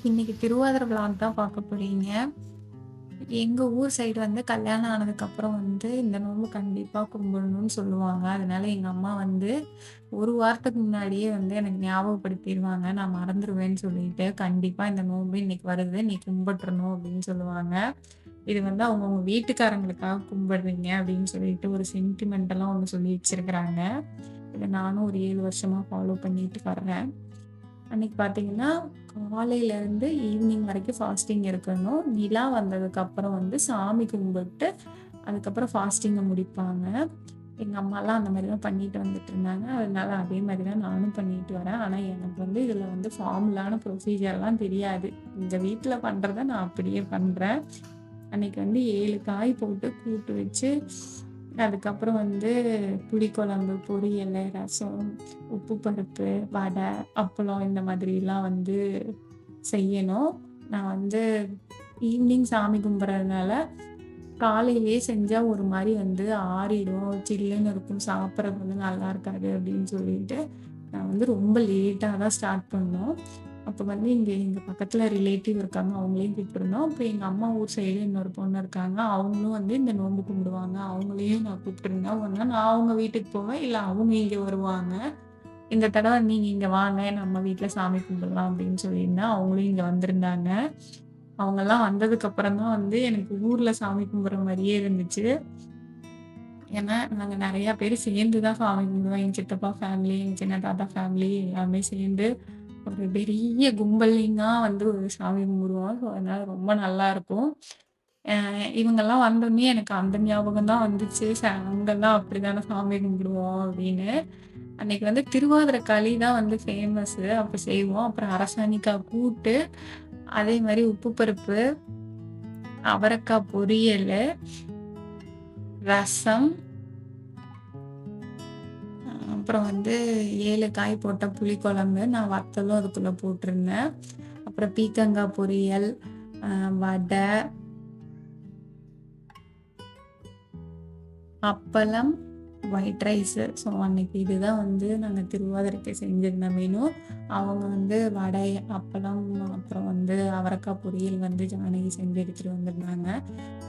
இன்னைக்கு திருவாதிர விளாக் தான் பார்க்க போறீங்க. எங்க ஊர் சைடு வந்து கல்யாணம் ஆனதுக்கப்புறம் வந்து இந்த நோன்பு கண்டிப்பா கும்பிடணும்னு சொல்லுவாங்க. அதனால எங்க அம்மா வந்து 1 வாரத்துக்கு முன்னாடியே வந்து எனக்கு ஞாபகப்படுத்திருவாங்க. நான் மறந்துருவேன்னு சொல்லிட்டு, "கண்டிப்பா இந்த நோன்பு இன்னைக்கு வருது. நீ கும்பிட்டுறணும்" அப்படின்னு சொல்லுவாங்க. இது வந்து அவங்கவங்க வீட்டுக்காரங்களுக்காக கும்பிடுறீங்க அப்படின்னு சொல்லிட்டு ஒரு சென்டிமெண்டலா ஒண்ணு சொல்லி வச்சிருக்கிறாங்க. இத நானும் ஒரு 7 வருஷமா ஃபாலோ பண்ணிட்டு வர்றேன். அன்னைக்கு பார்த்தீங்கன்னா, காலையிலேருந்து ஈவினிங் வரைக்கும் ஃபாஸ்டிங் இருக்கணும். நிலா வந்ததுக்கப்புறம் வந்து சாமி கும்பிட்டு, அதுக்கப்புறம் ஃபாஸ்டிங்க முடிப்பாங்க. எங்க அம்மாலாம் அந்த மாரி தான் பண்ணிட்டு வந்துட்டுருந்தாங்க. அதனால அதே மாரி தான் நானும் பண்ணிட்டு வரேன். ஆனா எனக்கு வந்து இதில வந்து ஃபார்முலான ப்ரொசீஜர்லாம் தெரியாது. எங்க வீட்ல பண்றத நான் அப்படியே பண்றேன். அன்னைக்கு வந்து 7 காய் போட்டு கூட்டு வச்சு, அதுக்கப்புறம் வந்து புளிக்குழம்பு, பொரியலு, ரசம், உப்பு பருப்பு, வடை, அப்பளம் இந்த மாதிரிலாம் வந்து செய்யணும். நான் வந்து ஈவினிங் சாமி கும்பிட்றதுனால, காலையிலேயே செஞ்சா ஒரு மாரி வந்து ஆறிடும், சில்லுன்னு இருக்கும், சாப்பிட்றதுக்கு வந்து நல்லா இருக்காது அப்படின்னு சொல்லிட்டு, நான் வந்து ரொம்ப லேட்டா தான் ஸ்டார்ட் பண்ணோம். அப்ப வந்து இங்க எங்க பக்கத்துல ரிலேட்டிவ் இருக்காங்க. அவங்களையும் கூப்பிட்டுருந்தோம். அப்புறம் எங்க அம்மா ஊர் சைடு இன்னொரு பொண்ணு இருக்காங்க. அவங்களும் வந்து இந்த நோன்பு கும்பிடுவாங்க. அவங்களையும் நான் கூப்பிட்டுருந்தேன். ஒண்ணா நான் அவங்க வீட்டுக்கு போவேன், இல்ல அவங்க இங்க வருவாங்க. இந்த தடவ நீங்க இங்க வாங்க, நம்ம வீட்ல சாமி கும்பிடலாம் அப்படின்னு சொல்லியிருந்தேன். அவங்களும் இங்க வந்திருந்தாங்க. அவங்கலாம் வந்ததுக்கு அப்புறம் தான் வந்து எனக்கு ஊர்ல சாமி கும்பிடுற மாரியே இருந்துச்சு. ஏன்னா, நாங்க நெறையா பேரு சேர்ந்து தான் சாமி கும்பிடுவோம். எங்க சித்தப்பா ஃபேமிலி, எங்க சின்ன தாத்தா ஃபேமிலி எல்லாமே சேர்ந்து ஒரு பெரிய கும்பலிங்கா வந்து ஒரு சாமி கும்பிடுவோம். ஸோ, அதனால ரொம்ப நல்லாருக்கும். இவங்கலாம் வந்தோனே எனக்கு அந்த ஞாபகம் தான் வந்துச்சு. அங்கலாம் அப்படிதானே சாமி கும்பிடுவோம் அப்படின்னு. அன்னைக்கு வந்து திருவாதிர களி தான் வந்து ஃபேமஸு. அப்ப செய்வோம். அப்புறம் அரசாணிக்காய் கூட்டு, அதே மாரி உப்பு பருப்பு, அவரக்கா பொரியலு, ரசம், அப்புறம் வந்து 7 காய் போட்ட புளிக்குழம்பு. நான் வத்தலும் அதுக்குள்ள போட்டிருந்தேன். அப்புறம் பீக்கங்கா பொரியல், அ வடை, அப்பளம், ஒயிட் ரைஸு. ஸோ, அன்னைக்கு இதுதான் வந்து நாங்க திருவாதிரைக்கு செஞ்சிருந்த மெனு. அவங்க வந்து வடை, அப்பளம், அப்புறம் வந்து அவரக்காய் பொரியல் வந்து ஜானகி செஞ்சு எடுத்துட்டு வந்திருந்தாங்க.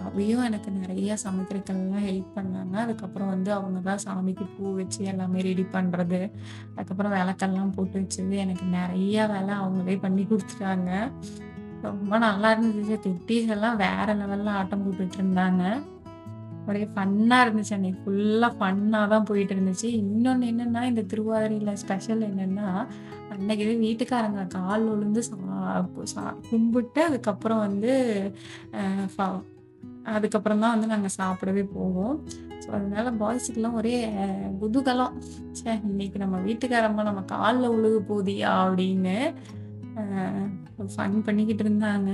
அவையும் எனக்கு நெறைய சமைக்கிறதுக்கெல்லாம் ஹெல்ப் பண்ணாங்க. அதுக்கப்புறம் வந்து அவங்க தான் சாமிக்கு பூ வச்சு எல்லாமே ரெடி பண்றது. அதுக்கப்புறம் விளக்கெல்லாம் போட்டு வச்சது. எனக்கு நெறைய வேலை அவங்களே பண்ணி குடுத்துட்டாங்க. ரொம்ப நல்லா இருந்துச்சு. குட்டீஸ் எல்லாம் வேற லெவல்ல ஆட்டம் போட்டுட்டு இருந்தாங்க. ஒரே ஃபன்னா இருந்துச்சு. அன்னைக்கு ஃபுல்லா ஃபன்னா தான் போயிட்டு இருந்துச்சு. இன்னொன்னு என்னன்னா, இந்த திருவாதிரையில ஸ்பெஷல் என்னன்னா, அன்னைக்கு வீட்டுக்காரங்க கால் விழுந்து கும்பிட்டு அதுக்கப்புறம் வந்து அ ஃப அதுக்கப்புறம் தான் வந்து நாங்க சாப்பிடவே போவோம். ஸோ, அதனால பாய்ஸுக்குலாம் ஒரே குதூகலம். ச்சே! இன்னைக்கு நம்ம வீட்டுக்காரம்மா நம்ம கால்ல விழுக போதியா அப்படின்னு அ ஃபன் பண்ணிக்கிட்டு இருந்தாங்க.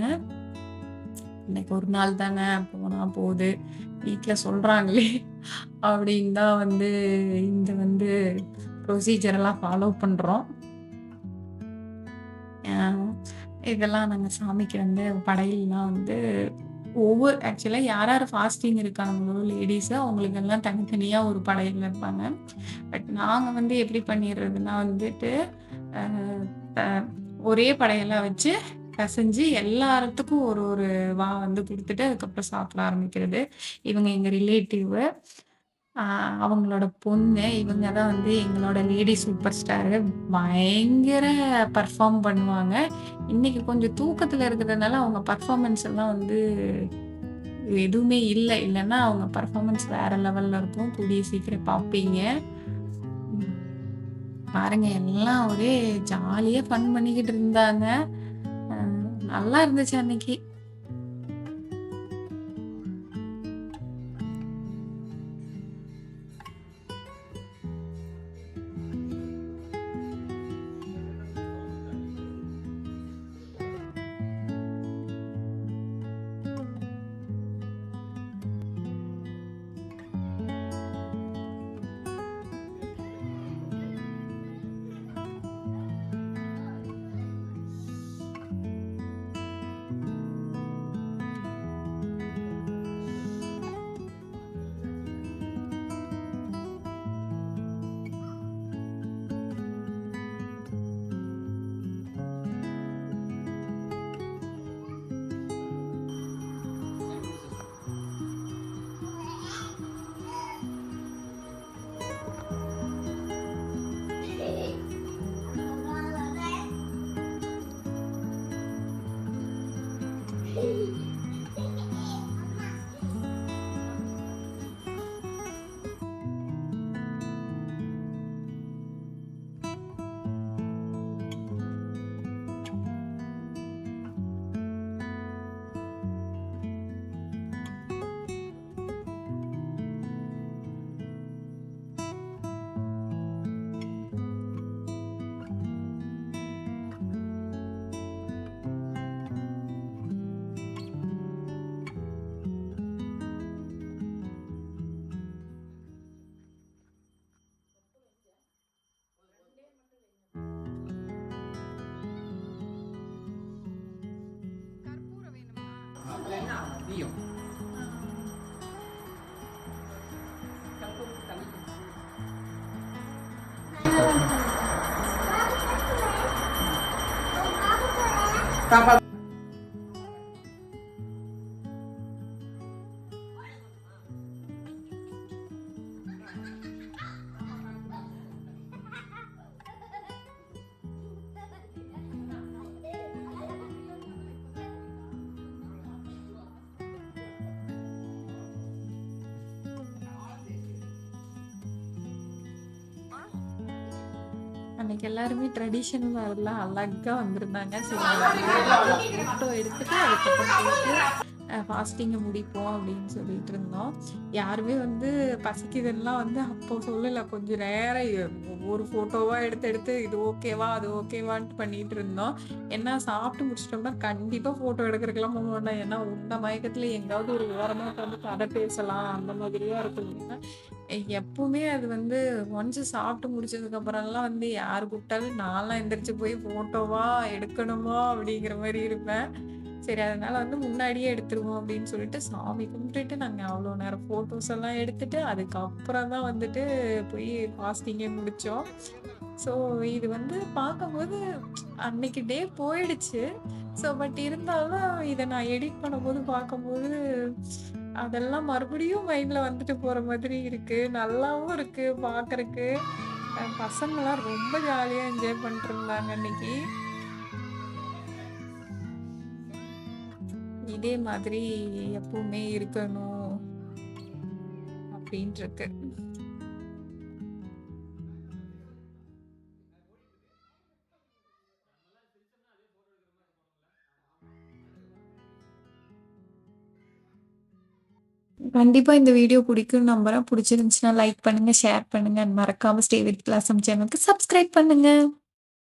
இன்னைக்கு ஒரு நாள் தானே போனா போது. வீட்ல சொல்றாங்களே அப்படின்னு தான் வந்து இந்த வந்து ப்ரொசீஜர் எல்லாம் ஃபாலோ பண்றோம். அ இதெல்லாம் நாங்க சாமிக்கு வந்து படையல்லாம் வந்து ஆக்சுவலா யார் யார் ஃபாஸ்டிங் இருக்காங்களோ லேடீஸு அவங்களுக்கெல்லாம் தனித்தனியா ஒரு படையல் வைப்பாங்க. பட் நாங்க வந்து எப்படி பண்ணிர்றதுன்னா வந்துட்டு, அ அ ஒரே படையலா வச்சு பெசஞ்சு எல்லாத்துக்கும் ஒரு ஒரு வந்து குடுத்துட்டு அதுக்கப்புறம் சாப்பிட ஆரம்பிக்கிறது. இவங்க எங்க ரிலேட்டிவ். ஆ அவங்களோட பொண்ணு. இவங்க தான் வந்து எங்களோட லேடி சூப்பர் ஸ்டாரு. பயங்கர பெர்ஃபார்ம் பண்ணுவாங்க. இன்னைக்கு கொஞ்சம் தூக்கத்துல இருக்கிறதுனால அவங்க பெர்ஃபார்மன்ஸ் எல்லாம் வந்து எதுவுமே இல்ல. இல்லன்னா அவங்க பெர்ஃபார்மன்ஸ் வேற லெவல்ல இருக்கும். கூடிய சீக்கிரம் பார்ப்பீங்க. ம். பாருங்க எல்லாம் ஒரே ஜாலியா ஃபன் பண்ணிக்கிட்டு இருந்தாங்க. அ நல்லா இருந்துச்சு அன்னைக்கு. அன்னைக்கு எல்லாருமே ட்ரெடிஷனல் வேர்லாம் அழகா வந்திருந்தாங்க. சரி ஃபோட்டோ எடுத்துட்டு அதுக்கப்புறம் போயிட்டு ஃபாஸ்டிங்கை முடிப்போம் அப்படின்னு சொல்லிட்டு இருந்தோம். யாருமே வந்து பசிக்குதுன்னெலாம் வந்து அப்போ சொல்லலை. கொஞ்சம் நேரம் ஒவ்வொரு ஃபோட்டோவாக எடுத்து எடுத்து இது ஓகேவா அது ஓகேவான்ட்டு பண்ணிட்டு இருந்தோம். ஏன்னா சாப்பிட்டு முடிச்சிட்டோம்னா கண்டிப்பாக ஃபோட்டோ எடுக்கிறதுக்கெல்லாம் போக வேண்டாம். ஏன்னா உண்ட மயக்கத்தில் எங்காவது ஒரு ஓரமாக உட்காந்து கதை பேசலாம் அந்த மாதிரியா இருக்கும். எப்பவுமே அது வந்து ஒன்ஸ் சாப்பிட்டு முடிச்சதுக்கு அப்புறம்லாம் வந்து யார் கூப்பிட்டாலும் நான்லாம் எந்திரிச்சு போய் ஃபோட்டோவா எடுக்கணுமா அப்படிங்கிற மாதிரி இருப்பேன். சரி அதனால வந்து முன்னாடியே எடுத்துருவோம் அப்படின்னு சொல்லிட்டு சாமி கும்பிட்டுட்டு நாங்கள் அவ்வளோ நேரம் ஃபோட்டோஸ் எல்லாம் எடுத்துட்டு அதுக்கப்புறம் தான் வந்துட்டு போய் ஃபாஸ்டிங்கே முடித்தோம். ஸோ இது வந்து பார்க்கும்போது அன்னைக்கு டே போயிடுச்சு. ஸோ பட் இருந்தாலும் இதை நான் எடிட் பண்ணும்போது பார்க்கும்போது அதெல்லாம் மறுபடியும் மைண்ட்ல வந்துட்டு போற மாதிரி இருக்கு. நல்லாவும் இருக்கு பார்க்கறக்கு. பசங்கலாம் ரொம்ப ஜாலியா என்ஜாய் பண்ணிட்டு இருந்தாங்க அன்னைக்கு. இதே மாதிரி எப்பவுமே இருக்கணும் அப்படின்ட்டு இருக்கு. கண்டிப்பா இந்த வீடியோ பிடிக்கும்னு நம்புறேன். பிடிச்சிருந்துச்சுன்னா லைக் பண்ணுங்க, ஷேர் பண்ணுங்க. மறக்காம ஸ்டே வித் பிளாசம் சேனலுக்கு சப்ஸ்கிரைப் பண்ணுங்க.